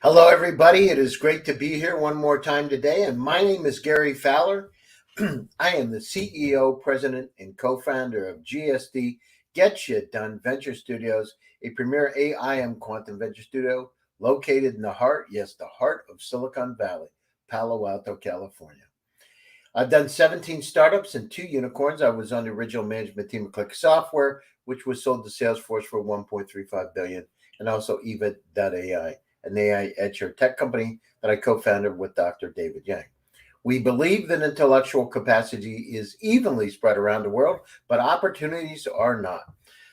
Hello, everybody. It is great to be here one more time today. And my name is Gary Fowler. I am the CEO, president, and co founder of GSD Get Shit Done Venture Studios, a premier AIM quantum venture studio located in the heart, yes, the heart of Silicon Valley, Palo Alto, California. I've done 17 startups and 2 unicorns. I was on the original management team of Click Software, which was sold to Salesforce for 1.35 billion, and also Eva.ai, an AI edge tech company that I co-founded with Dr. David Yang. We believe that intellectual capacity is evenly spread around the world, but opportunities are not.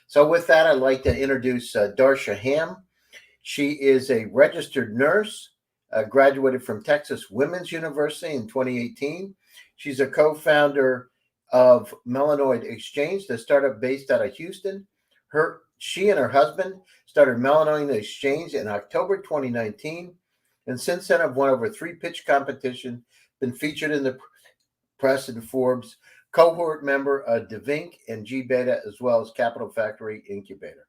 So with that, I'd like to introduce Darsha Ham. She is a registered nurse, graduated from Texas Women's University in 2018. She's a co-founder of Melanoid Exchange, the startup based out of Houston. She and her husband started Melanoid Exchange in October 2019, and since then have won over 3 pitch competitions, been featured in the press and Forbes, cohort member of DeVink and G Beta, as well as Capital Factory Incubator.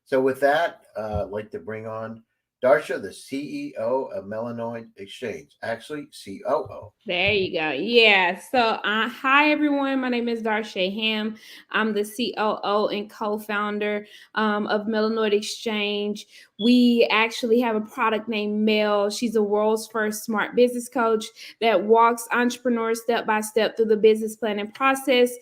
So with that, I'd like to bring on Darsha, the CEO of Melanoid Exchange, actually COO. There you go. Yeah. So, hi everyone. My name is Darsha Ham. I'm the COO and co-founder of Melanoid Exchange. We actually have a product named Mel. She's the world's first smart business coach that walks entrepreneurs step by step through the business planning process.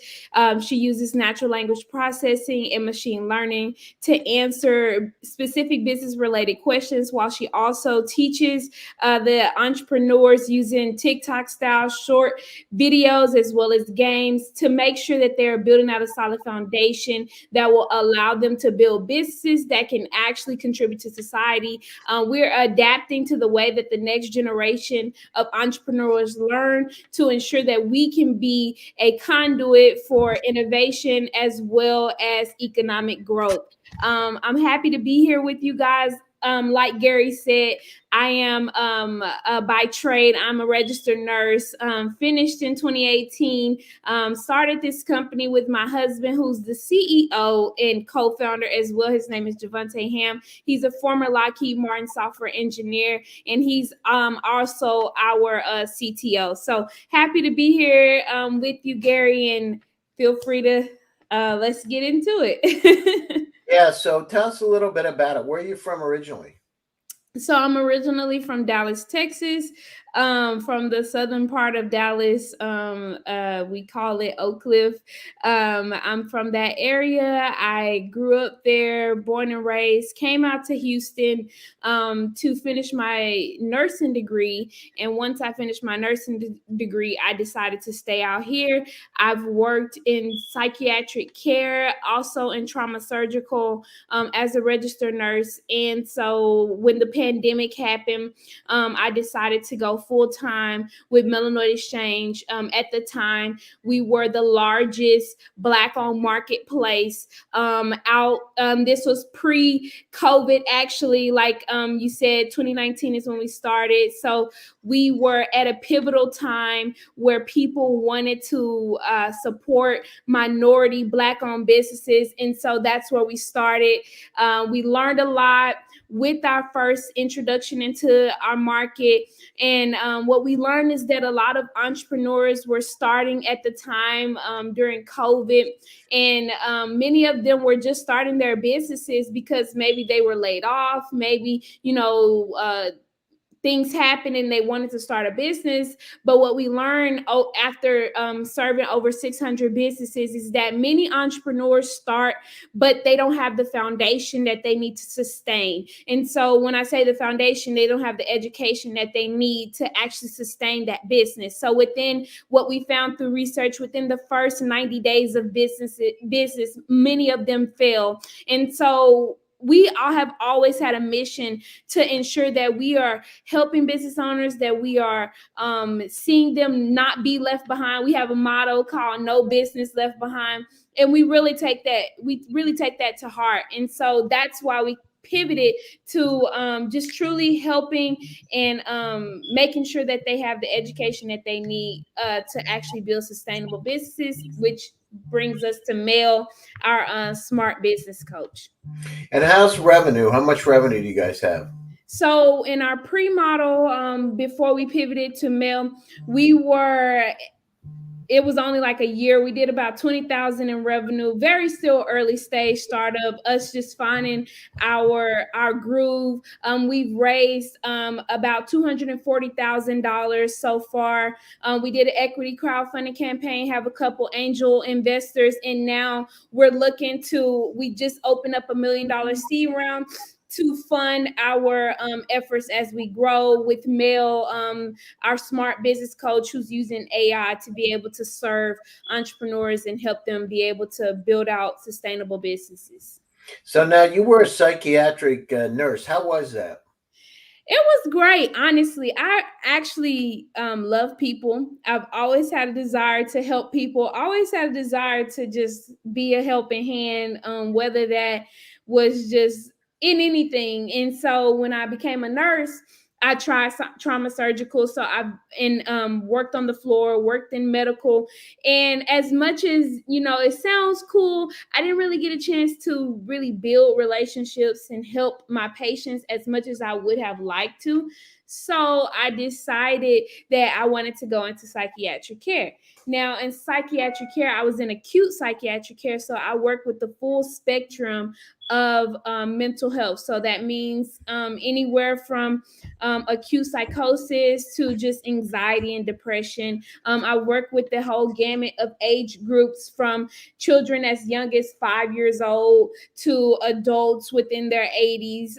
She uses natural language processing and machine learning to answer specific business related questions, while she also teaches the entrepreneurs using TikTok style short videos as well as games to make sure that they're building out a solid foundation that will allow them to build businesses that can actually contribute to society. We're adapting to the way that the next generation of entrepreneurs learn to ensure that we can be a conduit for innovation as well as economic growth. I'm happy to be here with you guys. Like Gary said, I am by trade, I'm a registered nurse, finished in 2018, started this company with my husband, who's the CEO and co-founder as well. His name is Javante Ham. He's a former Lockheed Martin software engineer, and he's also our CTO. So happy to be here with you, Gary, and feel free to let's get into it. Yeah, so tell us a little bit about it. Where are you from originally? So I'm originally from Dallas, Texas, from the southern part of Dallas. We call it Oak Cliff. I'm from that area. I grew up there, born and raised, came out to Houston to finish my nursing degree. And once I finished my nursing degree, I decided to stay out here. I've worked in psychiatric care, also in trauma surgical, as a registered nurse. And so when the pandemic happened, I decided to go full time with Melanoid Exchange. At the time, we were the largest Black-owned marketplace out. This was pre-COVID, actually. Like you said, 2019 is when we started. So we were at a pivotal time where people wanted to support minority Black-owned businesses, and so that's where we started. We learned a lot with our first introduction into our market. And what we learned is that a lot of entrepreneurs were starting at the time during COVID. And many of them were just starting their businesses because maybe they were laid off, maybe, things happened and they wanted to start a business. But what we learned after serving over 600 businesses is that many entrepreneurs start, but they don't have the foundation that they need to sustain. And so when I say the foundation, they don't have the education that they need to actually sustain that business. So within what we found through research, within the first 90 days of business, many of them fail. And so we all have always had a mission to ensure that we are helping business owners, that we are seeing them not be left behind. We have a motto called "No Business Left Behind," and we really take that to heart. And so that's why we pivoted to just truly helping and making sure that they have the education that they need to actually build sustainable businesses, which brings us to Mel, our smart business coach. And how's revenue? How much revenue do you guys have? So in our pre-model, before we pivoted to male, we were it was only like a year. We did about 20,000 in revenue. Very still early stage startup. Us just finding our groove. We've raised about $240,000 so far. We did an equity crowdfunding campaign. Have a couple angel investors, and now we're looking to. We just opened up $1 million seed round to fund our efforts as we grow with Mel, our smart business coach who's using AI to be able to serve entrepreneurs and help them be able to build out sustainable businesses. So now you were a psychiatric nurse. How was that? It was great, honestly. I actually love people. I've always had a desire to help people. Always had a desire to just be a helping hand, whether that was just in anything. And so when I became a nurse, I tried trauma surgical. So I've worked on the floor, worked in medical, and as much as it sounds cool, I didn't really get a chance to really build relationships and help my patients as much as I would have liked to. So I decided that I wanted to go into psychiatric care. Now, in psychiatric care, I was in acute psychiatric care. So I work with the full spectrum of mental health. So that means anywhere from acute psychosis to just anxiety and depression. I work with the whole gamut of age groups from children as young as 5 years old to adults within their 80s.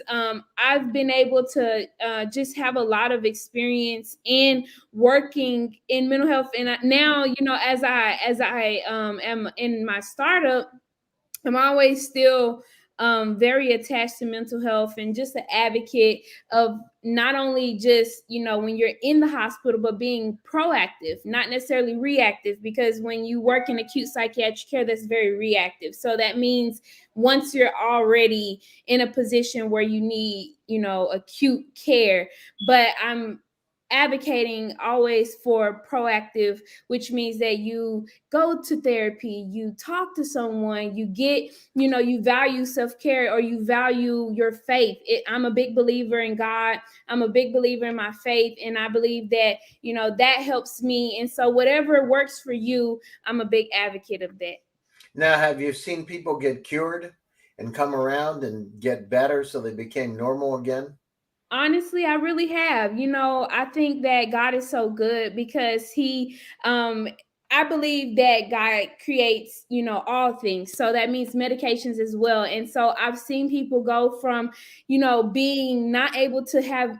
I've been able to just have a lot of experience in working in mental health, and now as I am in my startup, I'm always still very attached to mental health and just an advocate of not only just, when you're in the hospital, but being proactive, not necessarily reactive, because when you work in acute psychiatric care, that's very reactive. So that means once you're already in a position where you need, acute care, but I'm advocating always for proactive, which means that you go to therapy, you talk to someone, you get, you value self-care or you value your faith. I'm a big believer in God. I'm a big believer in my faith. And I believe that, that helps me. And so whatever works for you, I'm a big advocate of that. Now, have you seen people get cured and come around and get better so they became normal again? Honestly, I really have. I think that God is so good because I believe that God creates, all things. So that means medications as well. And so I've seen people go from, being not able to have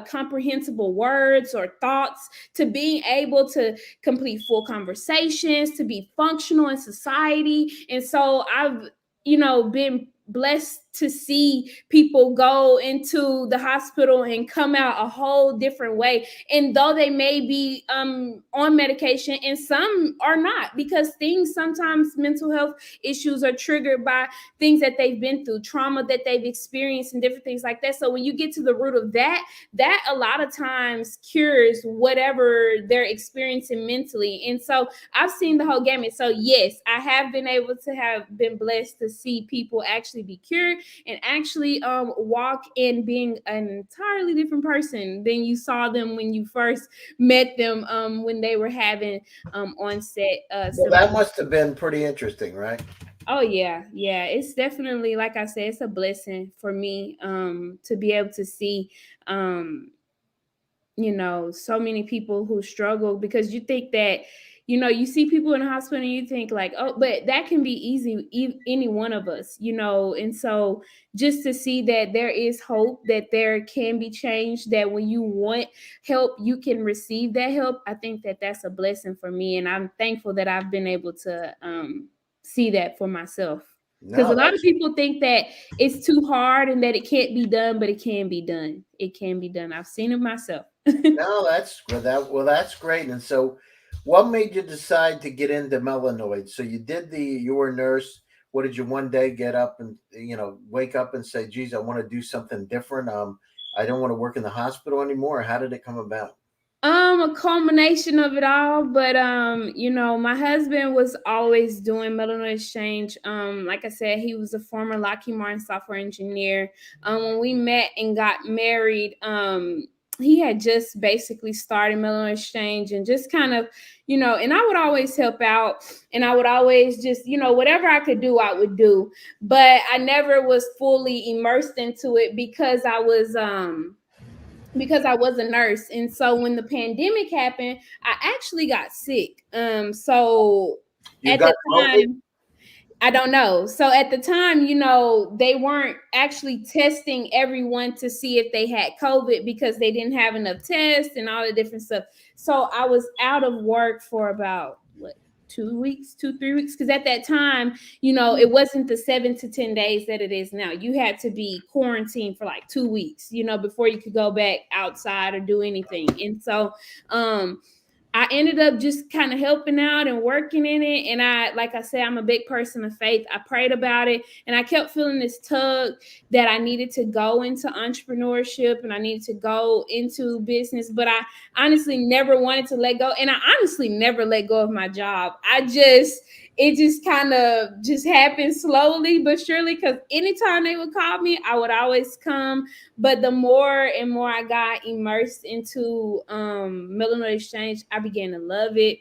comprehensible words or thoughts to being able to complete full conversations, to be functional in society. And so I've, been blessed to see people go into the hospital and come out a whole different way. And though they may be on medication, and some are not, because things sometimes mental health issues are triggered by things that they've been through, trauma that they've experienced, and different things like that. So when you get to the root of that, that a lot of times cures whatever they're experiencing mentally. And so I've seen the whole gamut. So yes, I have been able to have been blessed to see people actually be cured and actually walk in being an entirely different person than you saw them when you first met them, when they were having onset Well, that symptoms. must have been pretty interesting, right? Oh yeah, it's definitely, like I said, it's a blessing for me to be able to see so many people who struggle, because you think that, you see people in the hospital and you think like, oh, but that can be easy, any one of us, and so just to see that there is hope, that there can be change, that when you want help, you can receive that help. I think that that's a blessing for me. And I'm thankful that I've been able to see that for myself. Because a No, lot of that's people think that it's too hard and that it can't be done, but it can be done. It can be done. I've seen it myself. no, that's that's great. And so, what made you decide to get into melanoids? So you were a nurse. What did you one day get up and wake up and say, "Geez, I want to do something different. I don't want to work in the hospital anymore." How did it come about? A combination of it all, but my husband was always doing Melanoid Exchange. Like I said, he was a former Lockheed Martin software engineer. When we met and got married, he had just basically started Melanoid Exchange and just kind of, and I would always help out, and I would always just, whatever I could do, I would do, but I never was fully immersed into it because I was a nurse. And so when the pandemic happened, I actually got sick. So You at got the COVID? time, I don't know. So at the time, they weren't actually testing everyone to see if they had COVID because they didn't have enough tests and all the different stuff. So I was out of work for about what 2 weeks, 2, 3 weeks. Because at that time, it wasn't the 7 to 10 days that it is now. You had to be quarantined for like 2 weeks, before you could go back outside or do anything. And so I ended up just kind of helping out and working in it. And like I said, I'm a big person of faith. I prayed about it and I kept feeling this tug that I needed to go into entrepreneurship and I needed to go into business. But I honestly never wanted to let go. And I honestly never let go of my job. It just kind of just happened slowly but surely, because anytime they would call me, I would always come. But the more and more I got immersed into Melanoid Exchange, I began to love it.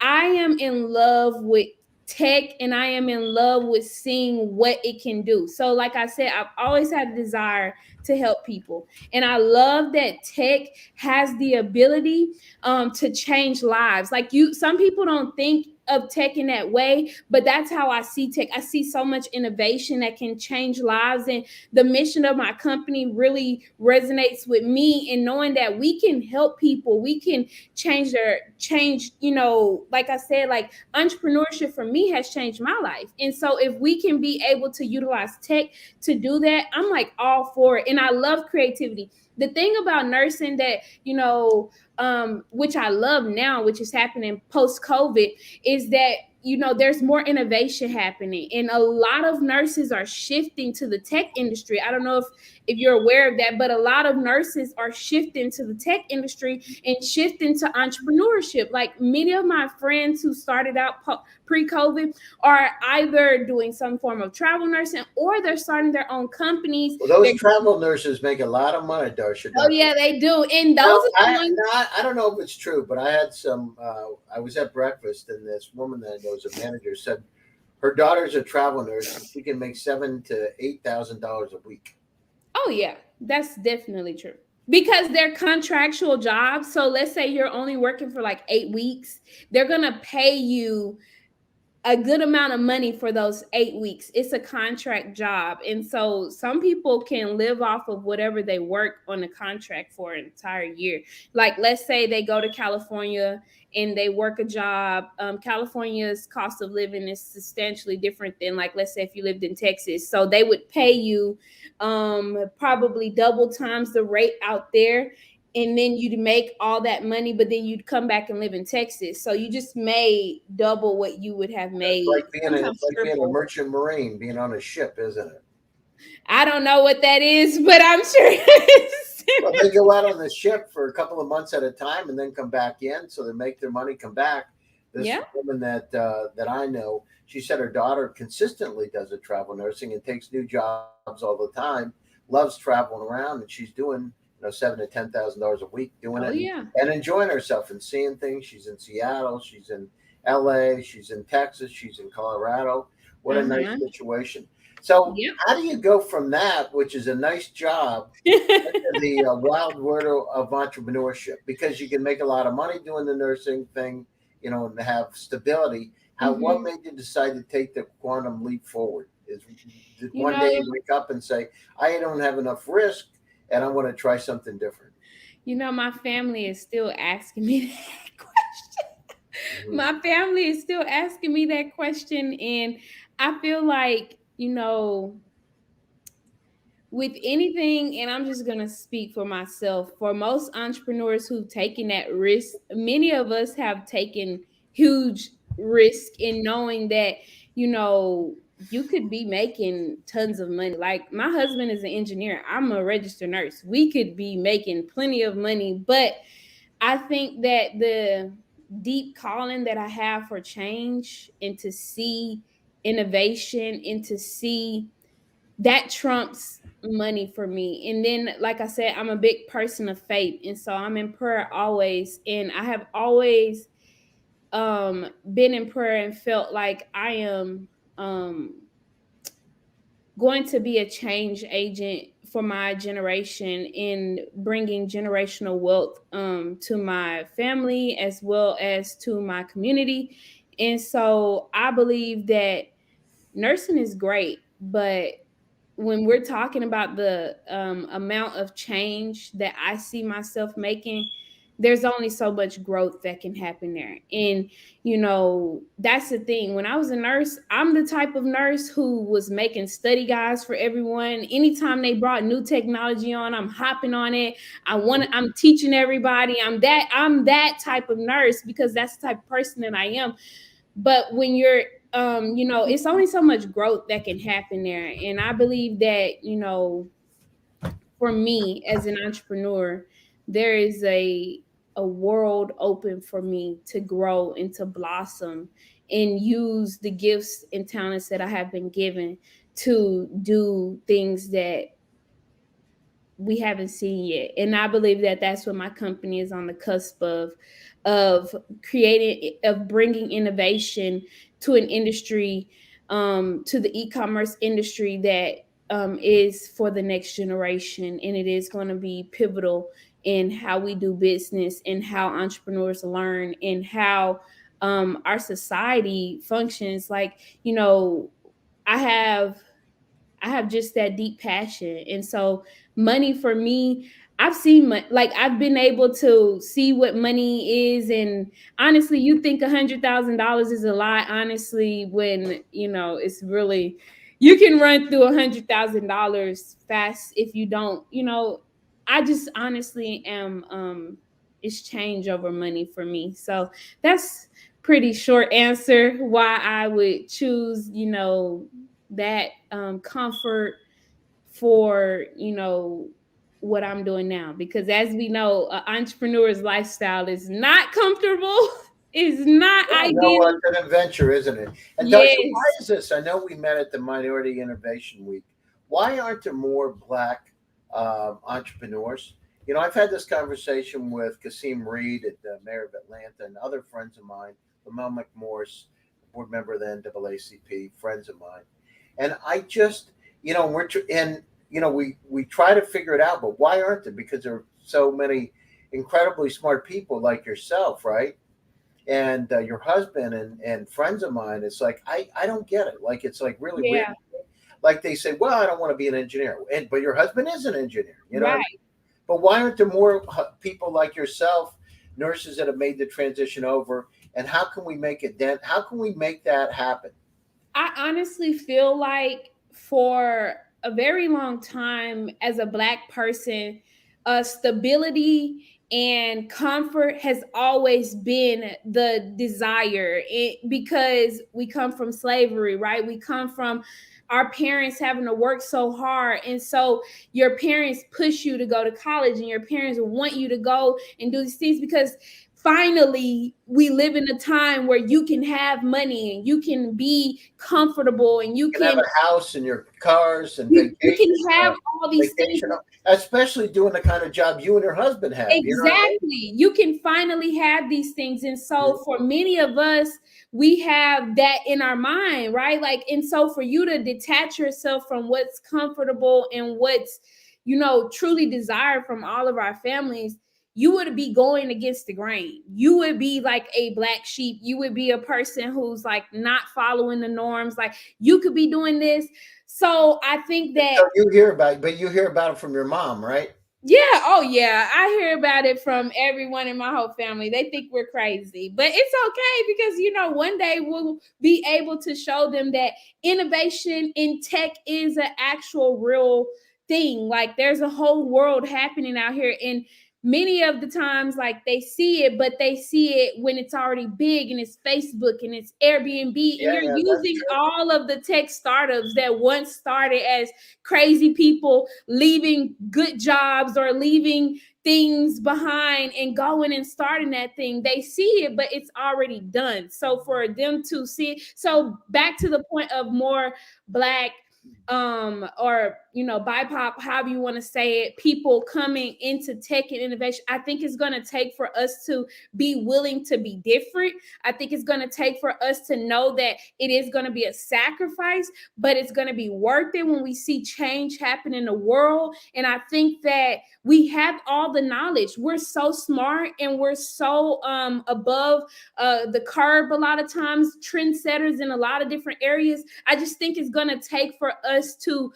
I am in love with tech and I am in love with seeing what it can do. So, like I said, I've always had a desire to help people. And I love that tech has the ability to change lives. Like some people don't think of tech in that way, but that's how I see tech. I see so much innovation that can change lives, and the mission of my company really resonates with me. And knowing that we can help people, we can change, like I said, like entrepreneurship for me has changed my life. And so if we can be able to utilize tech to do that, I'm like all for it. And I love creativity. The thing about nursing that, which I love now, which is happening post COVID, is that there's more innovation happening and a lot of nurses are shifting to the tech industry. I don't know if you're aware of that, but a lot of nurses are shifting to the tech industry and shifting to entrepreneurship. Like many of my friends who started out pre-COVID are either doing some form of travel nursing or they're starting their own companies. Well, those They're travel nurses make a lot of money, Darsha, Oh don't they? yeah, they do. And those Now, are the I, ones. I don't know if it's true, but I had some. I was at breakfast, and this woman that I know is a manager said her daughter's a travel nurse, and she can make $7,000 to $8,000 a week. Oh yeah, that's definitely true. Because they're contractual jobs. So let's say you're only working for like 8 weeks, they're gonna pay you a good amount of money for those 8 weeks. It's a contract job. And so some people can live off of whatever they work on the contract for an entire year. Like, let's say they go to California and they work a job. California's cost of living is substantially different than, like, let's say if you lived in Texas. So they would pay you probably double times the rate out there, and then you'd make all that money, but then you'd come back and live in Texas. So you just made double what you would have made, It's sometimes like being a triple. merchant marine, being on a ship, isn't it? I don't know what that is, but I'm sure it is. Well, they go out on the ship for a couple of months at a time and then come back in, so they make their money, come back. This Yeah. woman that I know, she said her daughter consistently does a travel nursing and takes new jobs all the time. Loves traveling around, and she's doing $7,000 to $10,000 a week doing Oh it yeah. and enjoying herself and seeing things. She's in Seattle, she's in L.A., she's in Texas, she's in Colorado. What a nice Uh-huh. situation. So, Yep. how do you go from that, which is a nice job, the wild world of entrepreneurship, because you can make a lot of money doing the nursing thing, and have stability. What hmm made you decide to take the quantum leap forward? Did You one day know, you wake up and say, I don't have enough risk and I want to try something different? my family is still asking me that question. Mhm. My family is still asking me that question, and I feel like, with anything, and I'm just going to speak for myself, for most entrepreneurs who've taken that risk, many of us have taken huge risk in knowing that, you could be making tons of money. Like, my husband is an engineer, I'm a registered nurse. We could be making plenty of money, but I think that the deep calling that I have for change and to see innovation and to see that trumps money for me. And then, like I said, I'm a big person of faith. And so I'm in prayer always. And I have always been in prayer and felt like I am going to be a change agent for my generation in bringing generational wealth to my family as well as to my community. And so I believe that nursing is great, but when we're talking about the amount of change that I see myself making, there's only so much growth that can happen there. And, that's the thing. When I was a nurse, I'm the type of nurse who was making study guides for everyone. Anytime they brought new technology on, I'm hopping on it. I'm teaching everybody. I'm that type of nurse because that's the type of person that I am. But when you're it's only so much growth that can happen there. And I believe that, for me as an entrepreneur, there is a world open for me to grow and to blossom and use the gifts and talents that I have been given to do things that we haven't seen yet. And I believe that that's what my company is on the cusp of creating, of bringing innovation to an industry, to the e-commerce industry that is for the next generation. And it is going to be pivotal in how we do business and how entrepreneurs learn and how our society functions. Like, I have I have just that deep passion. And so money for me, I've seen like I've been able to see what money is. And honestly, you think $100,000 is a lot. Honestly, when it's really, you can run through $100,000 fast if you don't. I just honestly am. It's change over money for me. So that's pretty short answer why I would choose that comfort for what I'm doing now, because as we know, an entrepreneur's lifestyle is not comfortable. Is not Yeah, no, ideal. it's an adventure, isn't it? And Darsha, why Yes. is this? I know we met at the Minority Innovation Week. Why aren't there more Black entrepreneurs? I've had this conversation with Kasim Reed, the mayor of Atlanta, and other friends of mine, Lamel McMorris, board member of the NAACP, friends of mine, and I just, we try to figure it out, but why aren't there? Because there are so many incredibly smart people like yourself, right? And your husband and friends of mine. It's like I don't get it. Like it's like really weird. Yeah. Like they say, well, I don't want to be an engineer, but your husband is an engineer. You know what I mean? Right. But why aren't there more people like yourself, nurses that have made the transition over? And how can we make it then? How can we make that happen? I honestly feel like for a very long time as a Black person, stability and comfort has always been the desire, because we come from slavery, right? We come from our parents having to work so hard. And so your parents push you to go to college and your parents want you to go and do these things because finally we live in a time where you can have money and you can be comfortable and you You can have can a house and your cars and you can vacation, have all these things. vacation, especially doing the kind of job you and your husband have. You know what I mean? Exactly. You can finally have these things. And so Mhm. for many of us, we have that in our mind, right? Like, and so for you to detach yourself from what's comfortable and what's, truly desired from all of our families, you would be going against the grain. You would be like a black sheep. You would be a person who's like not following the norms. Like you could be doing this. So I think that So you hear about, but you hear about it from your mom, right? yeah, oh yeah. I hear about it from everyone in my whole family. They think we're crazy, but it's okay because one day we'll be able to show them that innovation in tech is an actual real thing. Like there's a whole world happening out here, and many of the times like they see it, but they see it when it's already big and it's Facebook and it's Airbnb, and Yeah, you're yeah, that's using true. all of the tech startups that once started as crazy people leaving good jobs or leaving things behind and going and starting that thing. They see it, but it's already done. So for them to see, so back to the point of more black or BIPOC, however you want to say it, people coming into tech and innovation, I think it's going to take for us to be willing to be different. I think it's going to take for us to know that it is going to be a sacrifice, but it's going to be worth it when we see change happen in the world. And I think that we have all the knowledge. We're so smart and we're so above the curve a lot of times, trendsetters in a lot of different areas. I just think it's going to take for us to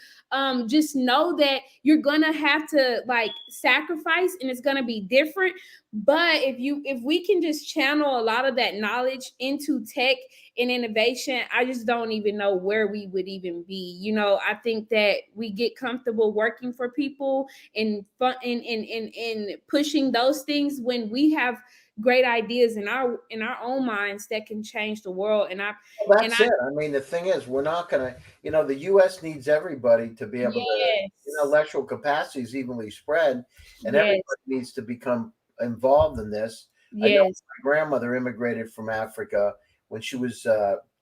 just know that you're going to have to like sacrifice and it's going to be different. But if we can just channel a lot of that knowledge into tech and innovation, I just don't even know where we would even be. I think that we get comfortable working for people and fun and pushing those things when we have great ideas in our own minds that can change the world. Well, that's it. I mean, the thing is, we're not going to, the U.S. needs everybody to be able to, yes, intellectual capacity is evenly spread, and yes, everybody needs to become involved in this. I know yes, my grandmother immigrated from Africa when she was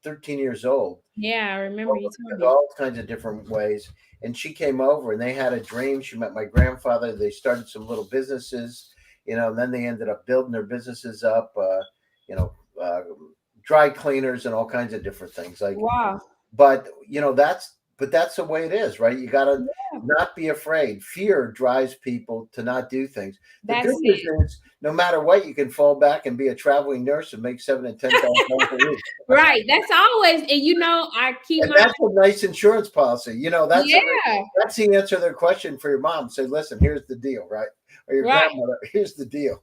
13 years old, yeah, I remember you told me. all kinds of different ways. And she came over and they had a dream. She met my grandfather. They started some little businesses, and then they ended up building their businesses up, you know, uh, dry cleaners and all kinds of different things. Like, Wow. but that's the way it is, right? You got to Yeah, not be afraid. Fear drives people to not do things. The good that's news it. is, no matter what, you can fall back and be a traveling nurse and make $7,000 to $10,000 a week. Right. That's always, and I keep And my, that's a nice insurance policy. yeah, That's the answer to their question for your mom. Say, listen, here's the deal, right? Or your right. grandmother, here's the deal.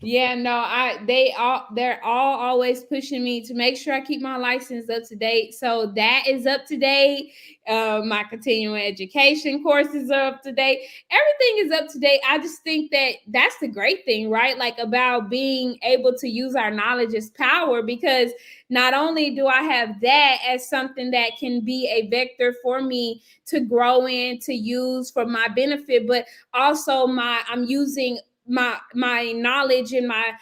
Yeah, no, they're all always pushing me to make sure I keep my license up to date. So that is up to date. My continuing education courses are up to date. Everything is up to date. I just think that that's the great thing, right? Like about being able to use our knowledge as power, because not only do I have that as something that can be a vector for me to grow in, to use for my benefit, but also I'm using my knowledge and my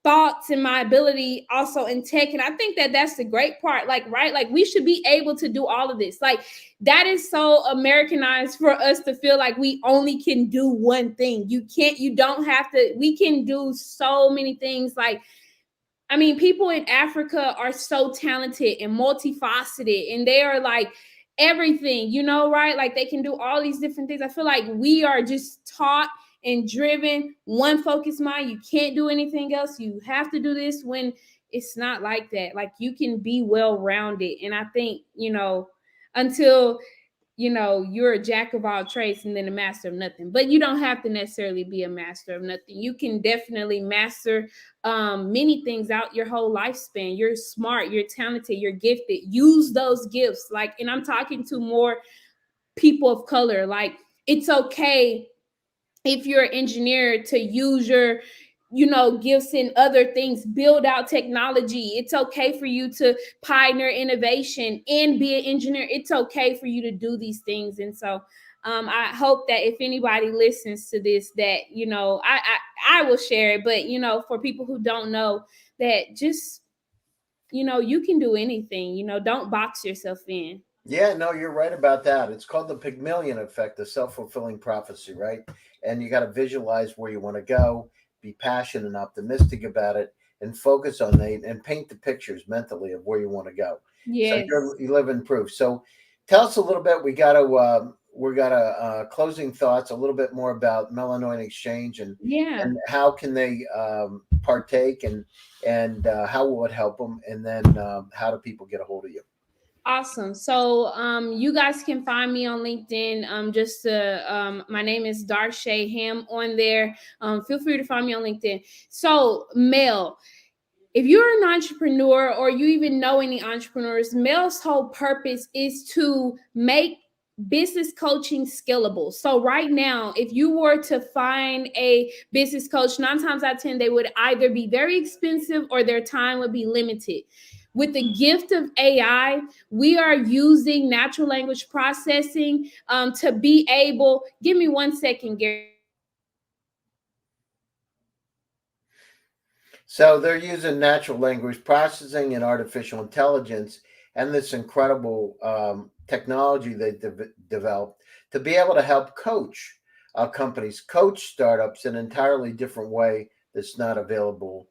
thoughts and my ability also in tech. And I think that that's the great part, like, right, like we should be able to do all of this. Like that is so Americanized for us to feel like we only can do one thing. You don't have to. We can do so many things. Like, I mean, people in Africa are so talented and multifaceted, and they are like everything, right? Like they can do all these different things. I feel like we are just taught and driven, one focused mind. You can't do anything else. You have to do this, when it's not like that. Like you can be well rounded. And I think, until you're a jack of all trades and then a master of nothing. But you don't have to necessarily be a master of nothing. You can definitely master many things out your whole lifespan. You're smart, you're talented, you're gifted. Use those gifts. Like, and I'm talking to more people of color. Like, it's okay if you're an engineer to use your gifts in other things, build out technology. It's okay for you to pioneer innovation and be an engineer. It's okay for you to do these things. And so I hope that if anybody listens to this, that I will share it. But for people who don't know, that just you can do anything. Don't box yourself in. Yeah, no, you're right about that. It's called the Pygmalion effect, the self-fulfilling prophecy, right? And you got to visualize where you want to go, be passionate and optimistic about it, and focus on it and paint the pictures mentally of where you want to go. So Yes. you live in proof. So tell us a little bit. We got a closing thoughts, a little bit more about Melanoid Exchange Yeah. and how can they partake and how will it help them, and then how do people get a hold of you? Awesome. So you guys can find me on LinkedIn. My name is Darsha Ham on there. Feel free to find me on LinkedIn. So Mel, if you're an entrepreneur or you even know any entrepreneurs, Mel's whole purpose is to make business coaching scalable. So right now, if you were to find a business coach, 9 times out of 10, they would either be very expensive or their time would be limited. With the gift of AI, we are using natural language processing to be able. Give me 1 second, Gary. So they're using natural language processing and artificial intelligence and this incredible technology they developed to be able to help coach companies, coach startups in an entirely different way that's not available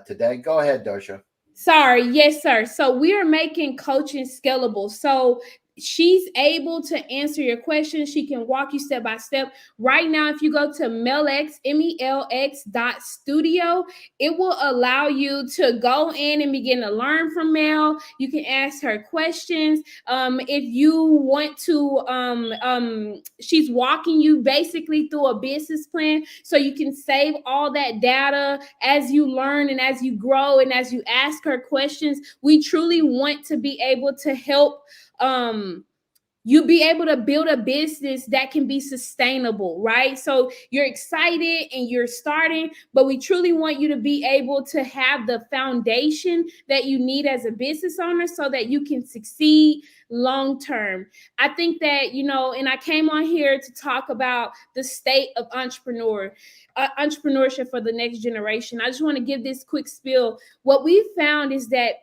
today. Go ahead, Darsha. Sorry, yes, sir. So we are making coaching scalable. So she's able to answer your questions. She can walk you step by step. Right now, if you go to Melx, melx.studio, it will allow you to go in and begin to learn from Mel. You can ask her questions. If you want to, she's walking you basically through a business plan so you can save all that data as you learn and as you grow and as you ask her questions. We truly want to be able to help you be able to build a business that can be sustainable, right? So you're excited and you're starting, but we truly want you to be able to have the foundation that you need as a business owner so that you can succeed long term. I think that, and I came on here to talk about the state of entrepreneurship for the next generation. I just want to give this quick spiel. What we found is that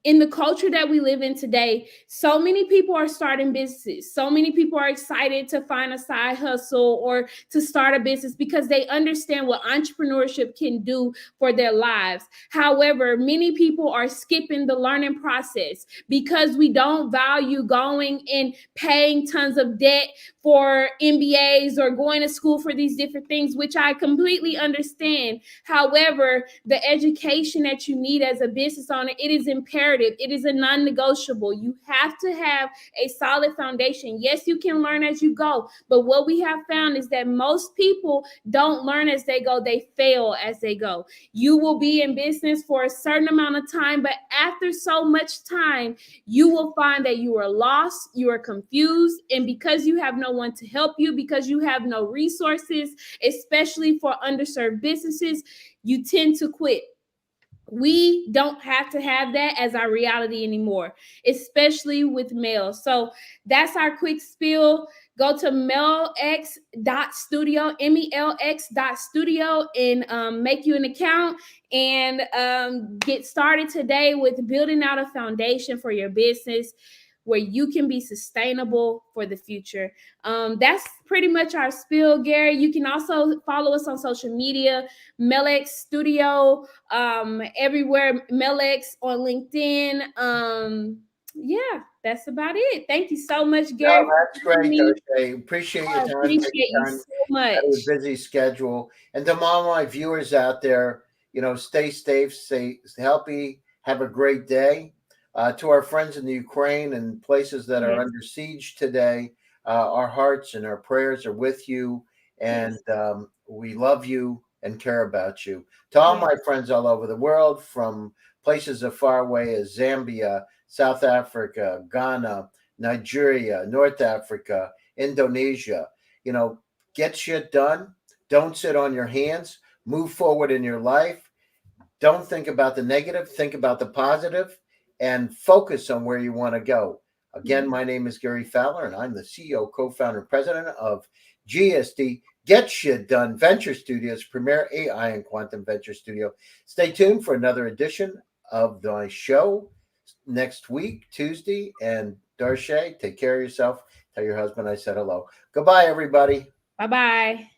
in the culture that we live in today, so many people are starting businesses. So many people are excited to find a side hustle or to start a business because they understand what entrepreneurship can do for their lives. However, many people are skipping the learning process because we don't value going and paying tons of debt for MBAs or going to school for these different things, which I completely understand. However, the education that you need as a business owner, it is imperative. It is a non-negotiable. You have to have a solid foundation. Yes, you can learn as you go, but what we have found is that most people don't learn as they go. They fail as they go. You will be in business for a certain amount of time, but after so much time, you will find that you are lost, you are confused, and because you have no one to help you, because you have no resources, especially for underserved businesses, you tend to quit. We don't have to have that as our reality anymore, especially with males. So that's our quick spiel. Go to melx.studio, melx.studio, and make you an account and get started today with building out a foundation for your business where you can be sustainable for the future. That's pretty much our spiel, Gary. You can also follow us on social media, Melx Studio, everywhere, Melx on LinkedIn. Yeah, that's about it. Thank you so much, No, Gary, for that's having great, me. Thursday. Appreciate I your time, appreciate taking you time so out of much. your busy schedule. And to all my viewers out there, stay safe, stay healthy, have a great day. To our friends in the Ukraine and places that are Yes, under siege today, our hearts and our prayers are with you, and yes, we love you and care about you. To all yes, my friends all over the world, from places as far away as Zambia, South Africa, Ghana, Nigeria, North Africa, Indonesia. You know, get shit done. Don't sit on your hands. Move forward in your life. Don't think about the negative. Think about the positive and focus on where you want to go. Again, yes. my name is Gary Fowler, and I'm the CEO, co founder, and president of GSD Get Shit Done Venture Studios, premier AI and quantum venture studio. Stay tuned for another edition of my show next week, Tuesday. And Darsha, take care of yourself. Tell your husband I said hello. Goodbye, everybody. Bye bye.